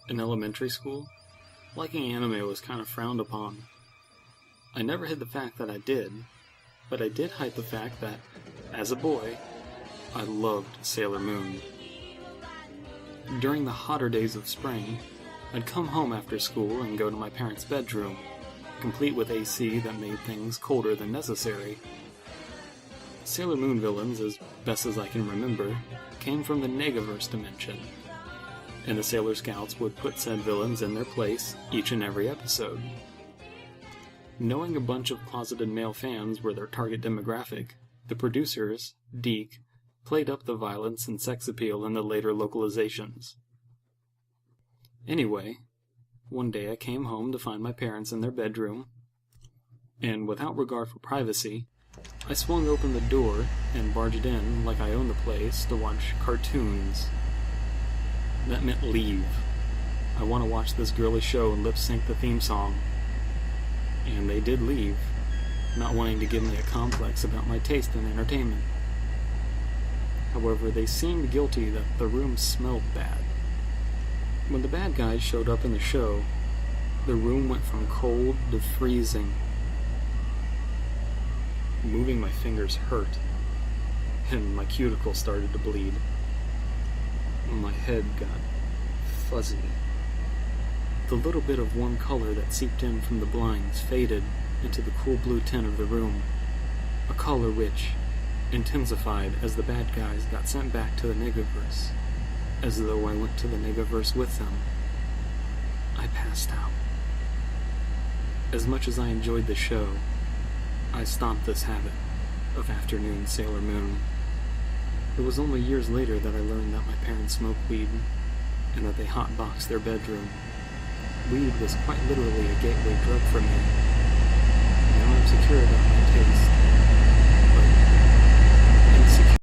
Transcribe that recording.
In elementary school, liking anime was kind of frowned upon. I never hid the fact that I did, but I did hide the fact that, as a boy, I loved Sailor Moon. During the hotter days of spring, I'd come home after school and go to my parents' bedroom, complete with AC that made things colder than necessary. Sailor Moon villains, as best as I can remember, came from the Negaverse dimension, and the Sailor Scouts would put said villains in their place each and every episode. Knowing a bunch of closeted male fans were their target demographic, the producers, DiC, played up the violence and sex appeal in the later localizations. Anyway, one day I came home to find my parents in their bedroom, and without regard for privacy, I swung open the door and barged in like I owned the place to watch cartoons. That meant leave. I want to watch this girly show and lip-sync the theme song. And they did leave, not wanting to give me a complex about my taste in entertainment. However, they seemed guilty that the room smelled bad. When the bad guys showed up in the show, the room went from cold to freezing. Moving my fingers hurt, and my cuticle started to bleed. My head got fuzzy. The little bit of warm color that seeped in from the blinds faded into the cool blue tint of the room, a color which intensified as the bad guys got sent back to the Negaverse, as though I went to the Negaverse with them. I passed out. As much as I enjoyed the show, I stopped this habit of afternoon Sailor Moon. It was only years later that I learned that my parents smoked weed, and that they hotboxed their bedroom. Weed was quite literally a gateway drug for me. Now I'm secure about my taste.